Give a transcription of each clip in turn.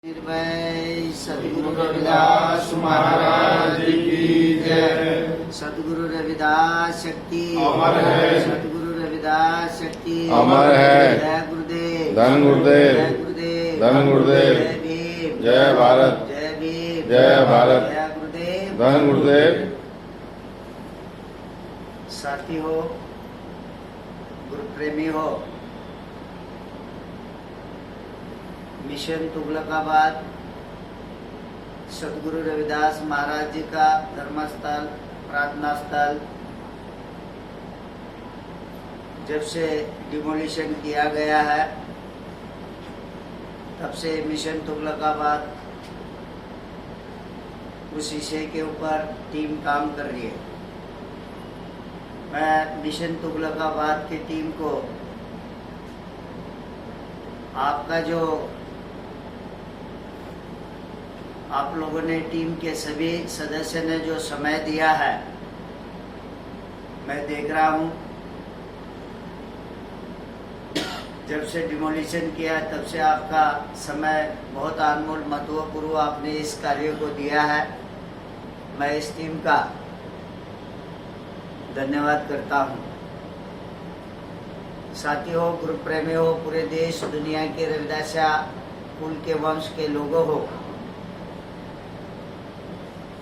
निर्भय सद्गुरु रविदास महाराज की जय। सद्गुरु रविदास शक्ति अमर है। सद्गुरु रविदास शक्ति अमर है। जय गुरुदेव। धन गुरुदेव। जय गुरुदेव। धन गुरुदेव। जय भीम। जय भारत। जय भीम। जय भारत। जय गुरुदेव। धन गुरुदेव। साथी हो, गुरु प्रेमी हो, मिशन तुगलकाबाद सदगुरु रविदास महाराज जी का धर्मस्थल, प्रार्थना स्थल जब से डिमोलिशन किया गया है तब से मिशन तुगलकाबाद उस विषय के ऊपर टीम काम कर रही है। मैं मिशन तुगलकाबाद की टीम को आपका जो आप लोगों ने टीम के सभी सदस्य ने जो समय दिया है मैं देख रहा हूं। जब से डिमोलिशन किया तब से आपका समय बहुत अनमोल महत्वपूर्ण आपने इस कार्य को दिया है। मैं इस टीम का धन्यवाद करता हूं। साथी हो, गुरु प्रेमी हो, पूरे देश दुनिया के रविदासिया कुल के वंश के लोगों हो,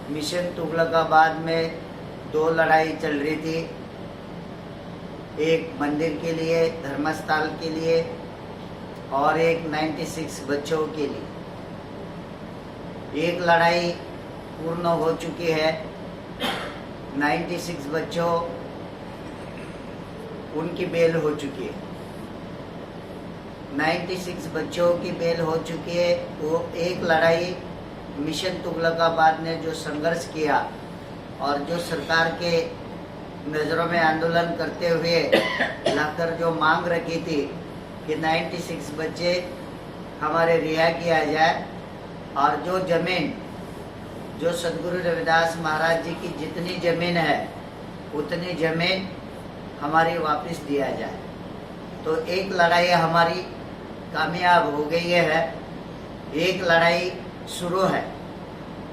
मिशन तुगलकाबाद में दो लड़ाई चल रही थी। एक मंदिर के लिए, धर्मस्थल के लिए और एक 96 बच्चों के लिए। एक लड़ाई पूर्ण हो चुकी है। 96 बच्चों उनकी बेल हो चुकी है। 96 बच्चों की बेल हो चुकी है। वो एक लड़ाई मिशन तुगलकाबाद ने जो संघर्ष किया और जो सरकार के नज़रों में आंदोलन करते हुए लाकर जो मांग रखी थी कि 96 बच्चे हमारे रिहा किया जाए और जो जमीन जो सद्गुरु रविदास महाराज जी की जितनी जमीन है उतनी जमीन हमारी वापस दिया जाए। तो एक लड़ाई हमारी कामयाब हो गई है। एक लड़ाई शुरू है।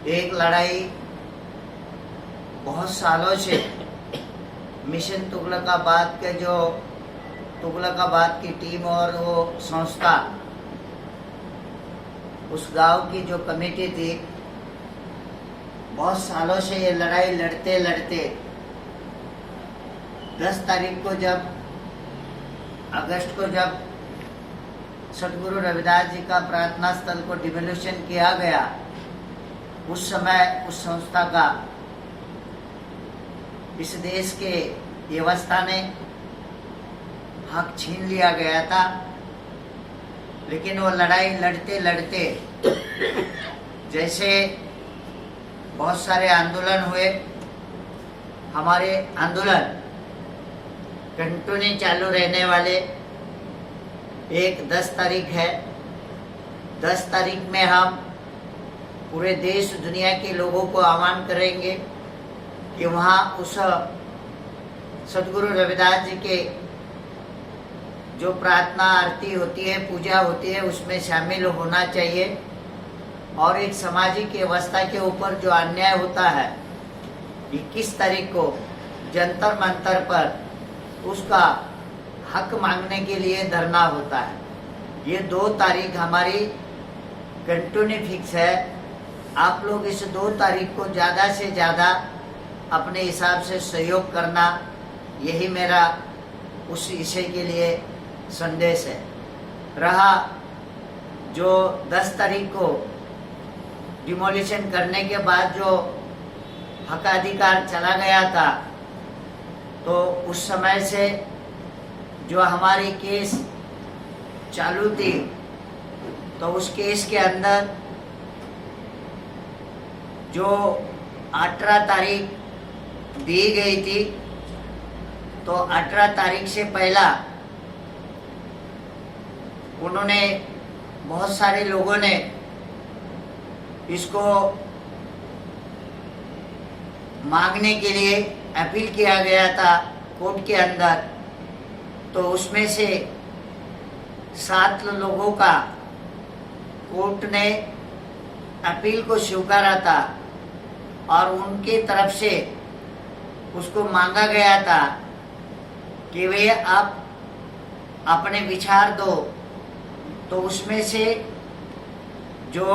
एक लड़ाई बहुत सालों से मिशन तुगलकाबाद के जो तुगलकाबाद की टीम और वो संस्था, उस गांव की जो कमेटी थी, बहुत सालों से ये लड़ाई लड़ते लड़ते 10 तारीख को जब अगस्त को जब सद्गुरु रविदास जी का प्रार्थना स्थल को डिमोलिशन किया गया, उस समय उस संस्था का इस देश के व्यवस्था ने हक छीन लिया गया था। लेकिन वो लड़ाई लड़ते लड़ते जैसे बहुत सारे आंदोलन हुए, हमारे आंदोलन कंटिन्यू चालू रहने वाले। एक 10 तारीख है। 10 तारीख में हम पूरे देश दुनिया के लोगों को आह्वान करेंगे कि वहाँ उस सद्गुरु रविदास जी के जो प्रार्थना आरती होती है, पूजा होती है, उसमें शामिल होना चाहिए। और एक सामाजिक व्यवस्था के ऊपर जो अन्याय होता है 21 तारीख को जंतर मंतर पर उसका हक मांगने के लिए धरना होता है। ये 2 तारीख हमारी कंटिन्यू फिक्स है। आप लोग इस 2 तारीख को ज़्यादा से ज़्यादा अपने हिसाब से सहयोग करना, यही मेरा उस विषय के लिए संदेश है। रहा जो 10 तारीख को डिमोलिशन करने के बाद जो हकाधिकार चला गया था, तो उस समय से जो हमारी केस चालू थी, तो उस केस के अंदर जो 18 तारीख दी गई थी, तो 18 तारीख से पहला उन्होंने बहुत सारे लोगों ने इसको मांगने के लिए अपील किया गया था कोर्ट के अंदर। तो उसमें से 7 लोगों का कोर्ट ने अपील को स्वीकारा था और उनके तरफ से उसको मांगा गया था कि वे आप अपने विचार दो, तो उसमें से जो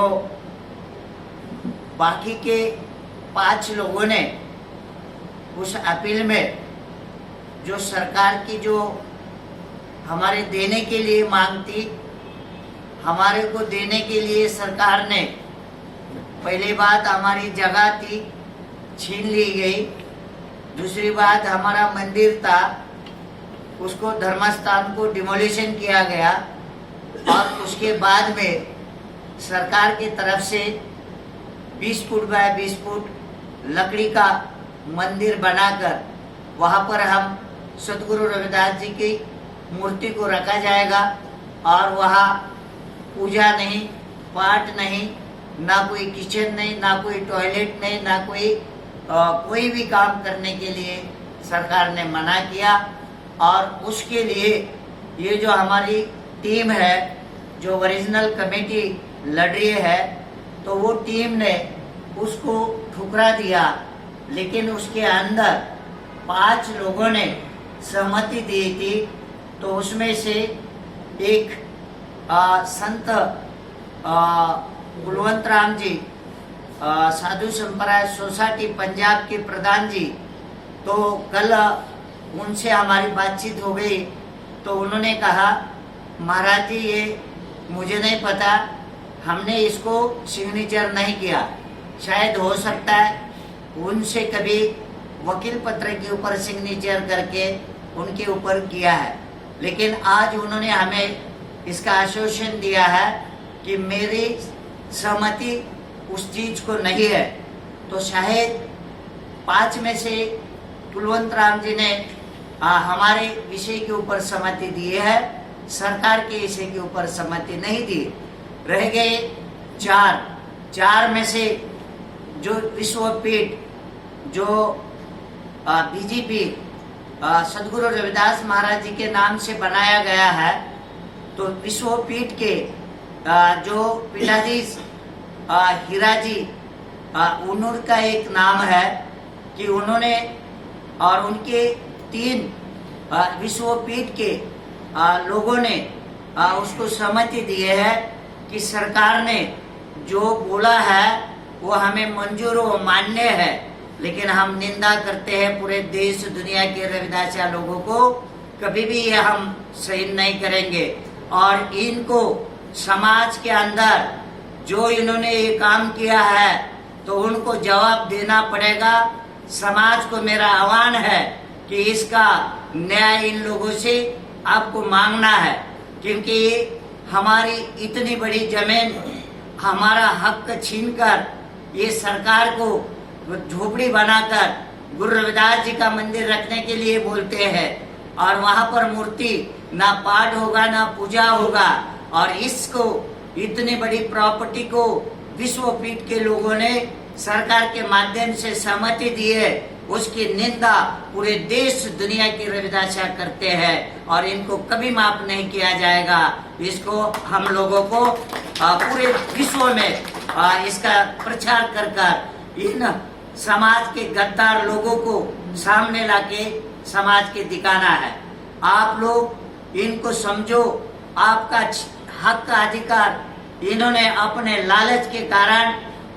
बाकी के 5 लोगों ने उस अपील में जो सरकार की जो हमारे देने के लिए मांग थी, हमारे को देने के लिए सरकार ने पहली बात हमारी जगह थी छीन ली गई, दूसरी बात हमारा मंदिर था उसको धर्मस्थान को डिमोलिशन किया गया, और उसके बाद में सरकार की तरफ से 20 फुट बाय 20 फुट लकड़ी का मंदिर बनाकर वहाँ पर हम सतगुरु रविदास जी की मूर्ति को रखा जाएगा और वहाँ पूजा नहीं, पाठ नहीं, ना कोई किचन नहीं, ना कोई टॉयलेट नहीं, ना कोई भी काम करने के लिए सरकार ने मना किया। और उसके लिए ये जो हमारी टीम है जो ओरिजिनल कमेटी लड़ रही है, तो वो टीम ने उसको ठुकरा दिया, लेकिन उसके अंदर 5 लोगों ने सहमति दी थी। तो उसमें से एक संत कुलवंत राम जी साधु संप्रदाय सोसाइटी पंजाब के प्रधान जी, तो कल उनसे हमारी बातचीत हो गई, तो उन्होंने कहा महाराज जी ये मुझे नहीं पता, हमने इसको सिग्नेचर नहीं किया, शायद हो सकता है उनसे कभी वकील पत्र के ऊपर सिग्नेचर करके उनके ऊपर किया है, लेकिन आज उन्होंने हमें इसका आश्वासन दिया है कि मेरी सहमति उस चीज को नहीं है। तो शायद 5 में से कुलवंत राम जी ने हमारे विषय के ऊपर सहमति दी है, सरकार के विषय के ऊपर सहमति नहीं दी। रह गए 4 में से जो विश्वपीठ जो बीजेपी सदगुरु रविदास महाराज जी के नाम से बनाया गया है, तो विश्वपीठ के जो पीठाधीश हीरा जी उनका एक नाम है कि उन्होंने और उनके 3 विश्वपीठ के लोगों ने उसको सहमति दी है कि सरकार ने जो बोला है वो हमें मंजूर व मान्य है, लेकिन हम निंदा करते हैं पूरे देश दुनिया के रविदासिया लोगों को, कभी भी ये हम सहन नहीं करेंगे। और इनको समाज के अंदर जो इन्होंने ये काम किया है तो उनको जवाब देना पड़ेगा। समाज को मेरा आह्वान है कि इसका न्याय इन लोगों से आपको मांगना है, क्योंकि हमारी इतनी बड़ी जमीन हमारा हक छीनकर ये सरकार को झोपड़ी बनाकर गुरु रविदास जी का मंदिर रखने के लिए बोलते हैं, और वहाँ पर मूर्ति ना पाठ होगा ना पूजा होगा, और इसको इतनी बड़ी प्रॉपर्टी को विश्वपीठ के लोगों ने सरकार के माध्यम से सहमति दी है, उसकी निंदा पूरे देश दुनिया की रविदासिया करते हैं और इनको कभी माफ नहीं किया जाएगा। इसको हम लोगों को पूरे विश्व में इसका प्रचार कर इन समाज के गद्दार लोगों को सामने लाके समाज के दिखाना है। आप लोग इनको समझो, आपका हक का अधिकार इन्होंने अपने लालच के कारण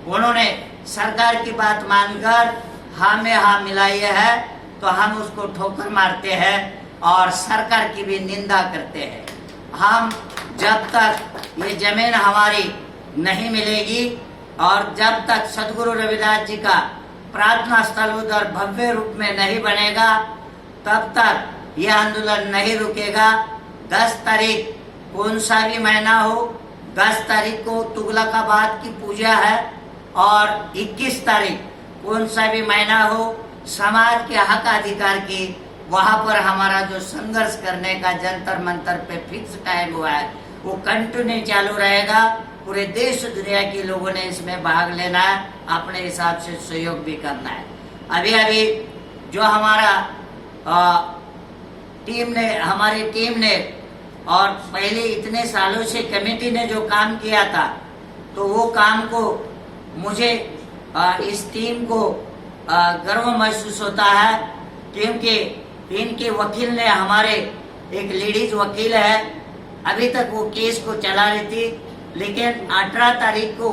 उन्होंने सरकार की बात मानकर हाँ में हाँ मिलाई है, तो हम उसको ठोकर मारते हैं और सरकार की भी निंदा करते हैं। हम जब तक ये जमीन हमारी नहीं मिलेगी और जब तक सदगुरु रविदास जी का प्रार्थना स्थल उधर भव्य रूप में नहीं बनेगा, तब तक यह आंदोलन नहीं रुकेगा। 10 तारीख कौन सा भी महीना हो, 10 तारीख को तुगलकाबाद की पूजा है और 21 तारीख कौन सा भी महीना हो, समाज के हक अधिकार की वहाँ पर हमारा जो संघर्ष करने का जंतर मंतर पे फिक्स टाइम हुआ है वो कंटिन्यू चालू रहेगा। पूरे देश दुनिया के लोगों ने इसमें भाग लेना है, अपने हिसाब से सहयोग भी करना है। अभी अभी जो हमारा हमारी टीम ने और पहले इतने सालों से कमेटी ने जो काम किया था, तो वो काम को मुझे इस टीम को गर्व महसूस होता है, क्योंकि इनके वकील ने, हमारे एक लेडीज वकील है, अभी तक वो केस को चला रही थी, लेकिन 18 तारीख को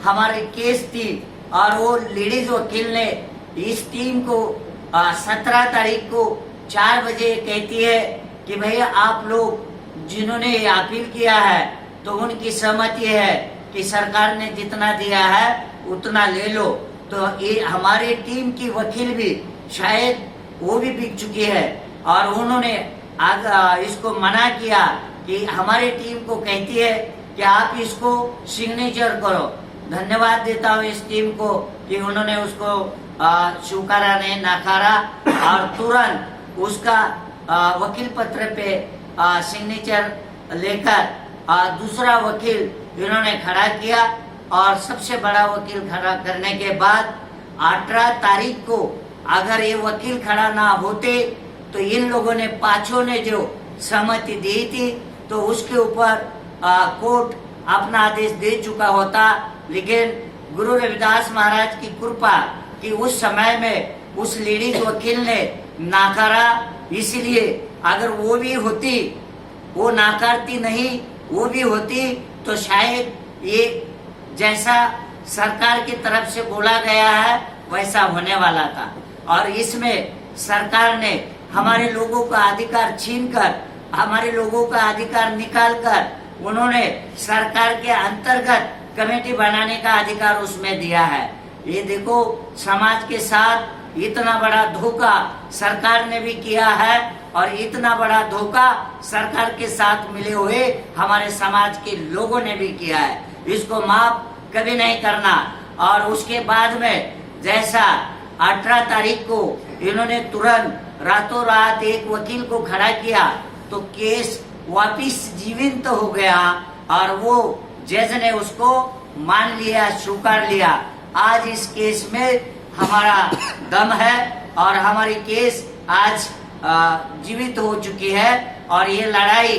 हमारे केस थी और वो लेडीज वकील ने इस टीम को 17 तारीख को 4 बजे कहती है कि भैया आप लोग जिन्होंने ये अपील किया है तो उनकी सहमति है कि सरकार ने जितना दिया है उतना ले लो। तो ये हमारी टीम की वकील भी शायद वो भी बिक चुकी है और उन्होंने इसको मना किया कि हमारी टीम को कहती है कि आप इसको सिग्नेचर करो। धन्यवाद देता हूँ इस टीम को कि उन्होंने उसको स्वीकारा नहीं, नकारा और तुरंत उसका वकील पत्र पे सिग्नेचर लेकर दूसरा वकील इन्होंने खड़ा किया और सबसे बड़ा वकील खड़ा करने के बाद 18 तारीख को अगर ये वकील खड़ा ना होते तो इन लोगों ने पांचों ने जो सहमति दी थी तो उसके ऊपर कोर्ट अपना आदेश दे चुका होता। लेकिन गुरु रविदास महाराज की कृपा कि उस समय में उस लेडीज वकील ने नाकारा, इसलिए अगर वो भी होती, वो नाकारती नहीं, वो भी होती तो शायद ये जैसा सरकार की तरफ से बोला गया है वैसा होने वाला था। और इसमें सरकार ने हमारे लोगों का अधिकार छीनकर, हमारे लोगों का अधिकार निकालकर उन्होंने सरकार के अंतर्गत कमेटी बनाने का अधिकार उसमें दिया है। ये देखो, समाज के साथ इतना बड़ा धोखा सरकार ने भी किया है और इतना बड़ा धोखा सरकार के साथ मिले हुए हमारे समाज के लोगों ने भी किया है। इसको माफ कभी नहीं करना। और उसके बाद में जैसा 18 तारीख को इन्होंने तुरंत रातों रात एक वकील को खड़ा किया तो केस वापिस जीवित हो गया और वो जज ने उसको मान लिया, स्वीकार लिया। आज इस केस में हमारा दम है और हमारी केस आज जीवित हो चुकी है। और ये लड़ाई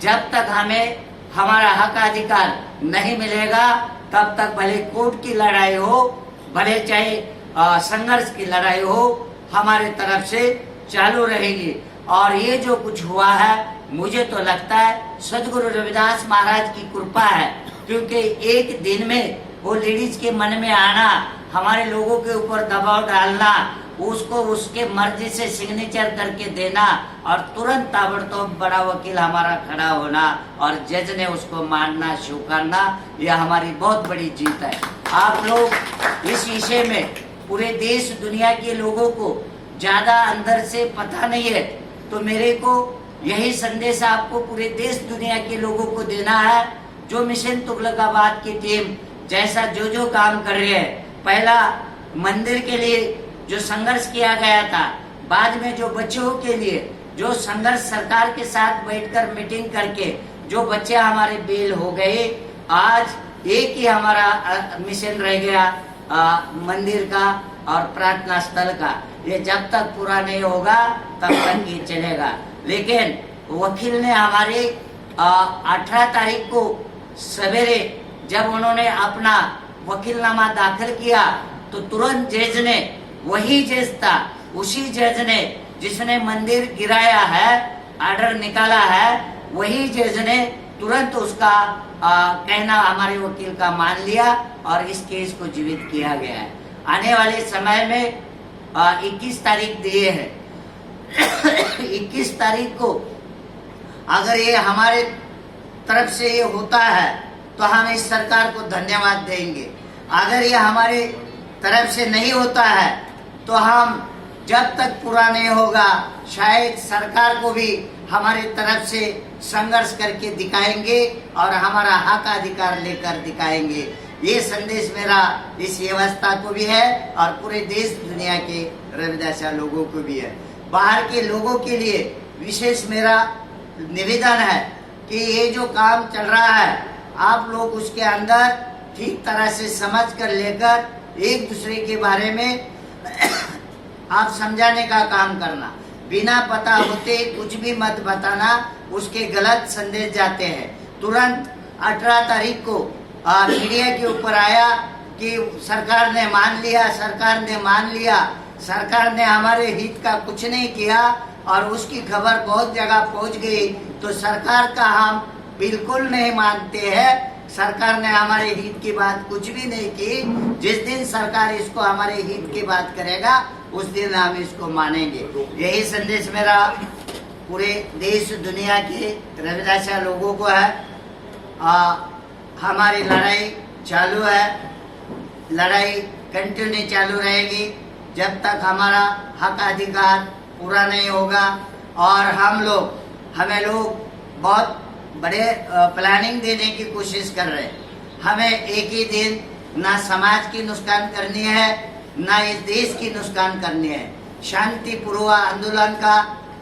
जब तक हमें हमारा हक अधिकार नहीं मिलेगा तब तक भले कोर्ट की लड़ाई हो, भले चाहे संघर्ष की लड़ाई हो, हमारे तरफ से चालू रहेगी। और ये जो कुछ हुआ है मुझे तो लगता है सदगुरु रविदास महाराज की कृपा है, क्योंकि एक दिन में वो लेडीज के मन में आना, हमारे लोगों के ऊपर दबाव डालना, उसको उसके मर्जी से सिग्नेचर करके देना और तुरंत ताबड़तोड़ बड़ा वकील हमारा खड़ा होना और जज ने उसको मानना, स्वीकारना, यह हमारी बहुत बड़ी जीत है। आप लोग इस विषय में पूरे देश दुनिया के लोगों को ज्यादा अंदर से पता नहीं है, तो मेरे को यही संदेश आपको पूरे देश दुनिया के लोगों को देना है। जो मिशन तुगलकाबाद की टीम जैसा जो काम कर रही है, पहला मंदिर के लिए जो संघर्ष किया गया था, बाद में जो बच्चों के लिए जो संघर्ष सरकार के साथ बैठकर मीटिंग करके जो बच्चे हमारे बेल हो गए, आज एक ही हमारा मिशन रह गया मंदिर का और प्रार्थना स्थल का। ये जब तक पूरा नहीं होगा तब तक ये चलेगा। लेकिन वकील ने हमारे 18 तारीख को सवेरे जब उन्होंने अपना वकीलनामा दाखिल किया तो तुरंत जज ने, वही जज था, उसी जज ने जिसने मंदिर गिराया है, ऑर्डर निकाला है, वही जज ने तुरंत उसका कहना हमारे वकील का मान लिया और इस केस को जीवित किया गया है। आने वाले समय में 21 तारीख दिए है 21 तारीख को अगर ये हमारे तरफ से ये होता है तो हम इस सरकार को धन्यवाद देंगे। अगर ये हमारे तरफ से नहीं होता है तो हम जब तक पूरा नहीं होगा शायद सरकार को भी हमारे तरफ से संघर्ष करके दिखाएंगे और हमारा हक अधिकार लेकर दिखाएंगे। ये संदेश मेरा इस व्यवस्था को भी है और पूरे देश दुनिया के रविदास लोगों को भी है। बाहर के लोगों के लिए विशेष मेरा निवेदन है कि ये जो काम चल रहा है आप लोग उसके अंदर ठीक तरह से समझ कर लेकर एक दूसरे के बारे में आप समझाने का काम करना, बिना पता होते कुछ भी मत बताना, उसके गलत संदेश जाते हैं। तुरंत 18 तारीख को मीडिया के ऊपर आया कि सरकार ने मान लिया, सरकार ने मान लिया। सरकार ने हमारे हित का कुछ नहीं किया और उसकी खबर बहुत जगह पहुंच गई। तो सरकार का हम बिल्कुल नहीं मानते हैं। सरकार ने हमारे हित की बात कुछ भी नहीं की। जिस दिन सरकार इसको हमारे हित की बात करेगा उस दिन हम इसको मानेंगे। यही संदेश मेरा पूरे देश दुनिया के रविदासिया लोगों को है। हमारी लड़ाई चालू है, लड़ाई कंटिन्यू चालू रहेगी जब तक हमारा हक अधिकार पूरा नहीं होगा। और हमें लोग बहुत बड़े प्लानिंग देने की कोशिश कर रहे हैं। हमें एक ही दिन ना समाज की नुकसान करनी है, ना इस देश की नुकसान करनी है। शांतिपूर्वक आंदोलन का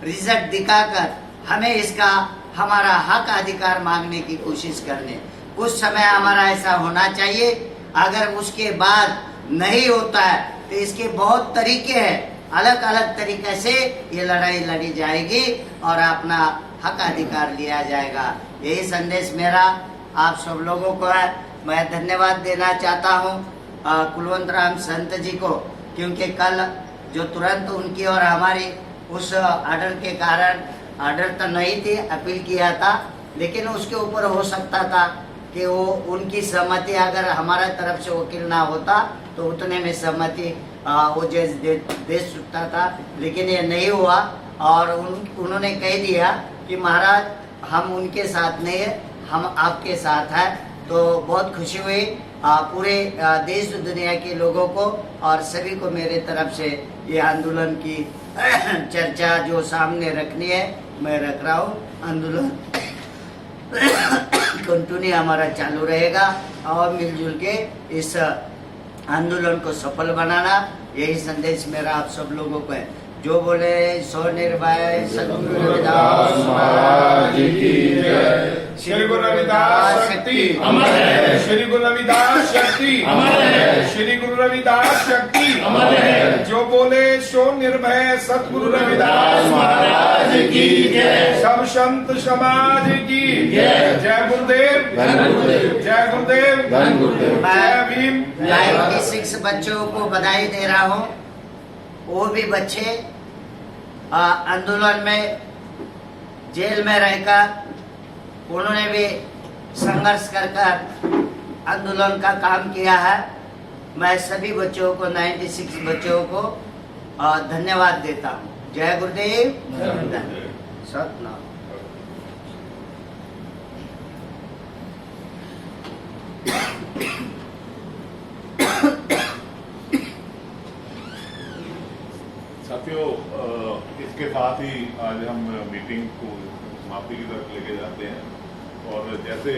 रिजल्ट दिखाकर हमें इसका हमारा हक अधिकार मांगने की कोशिश करनी है। कुछ समय हमारा ऐसा होना चाहिए। अगर उसके बाद नहीं होता है तो इसके बहुत तरीके हैं, अलग अलग तरीके से ये लड़ाई लड़ी जाएगी और अपना हक अधिकार लिया जाएगा। यही संदेश मेरा आप सब लोगों को है। मैं धन्यवाद देना चाहता हूँ कुलवंत राम संत जी को, क्योंकि कल जो तुरंत उनकी और हमारी उस ऑर्डर के कारण, ऑर्डर तो नहीं थी, अपील किया था, लेकिन उसके ऊपर हो सकता था कि वो उनकी सहमति अगर हमारा तरफ से वकील ना होता तो उतने में सहमति वो दे सकता था, लेकिन ये नहीं हुआ। और उन्होंने कह दिया कि महाराज हम उनके साथ नहीं है, हम आपके साथ हैं। तो बहुत खुशी हुई पूरे देश दुनिया के लोगों को और सभी को मेरे तरफ से ये आंदोलन की चर्चा जो सामने रखनी है मैं रख रहा हूँ। आंदोलन कंटिन्यू हमारा चालू रहेगा और मिलजुल के इस आंदोलन को सफल बनाना, यही संदेश मेरा आप सब लोगों को है। जो बोले सो निर्भय सद्गुरु रविदास महाराज की जय। श्री गुरु रविदास शक्ति अमर है। श्री गुरु रविदास शक्ति अमर है। श्री गुरु रविदास शक्ति अमर है। जो बोले सो निर्भय सद्गुरु रविदास महाराज की जय। सब संत समाज की जय। जय गुरुदेव, जय गुरुदेव, मैं जय भीम। 96 बच्चों को बधाई दे रहा हूँ। वो भी बच्चे आंदोलन में जेल में रहकर उन्होंने भी संघर्ष कर आंदोलन का काम किया है। मैं सभी बच्चों को 96 बच्चों को धन्यवाद देता हूँ। जय गुरुदेव, सतनाम। साथियों, इसके साथ ही आज हम मीटिंग को समाप्ति की तरफ लेके जाते हैं। और जैसे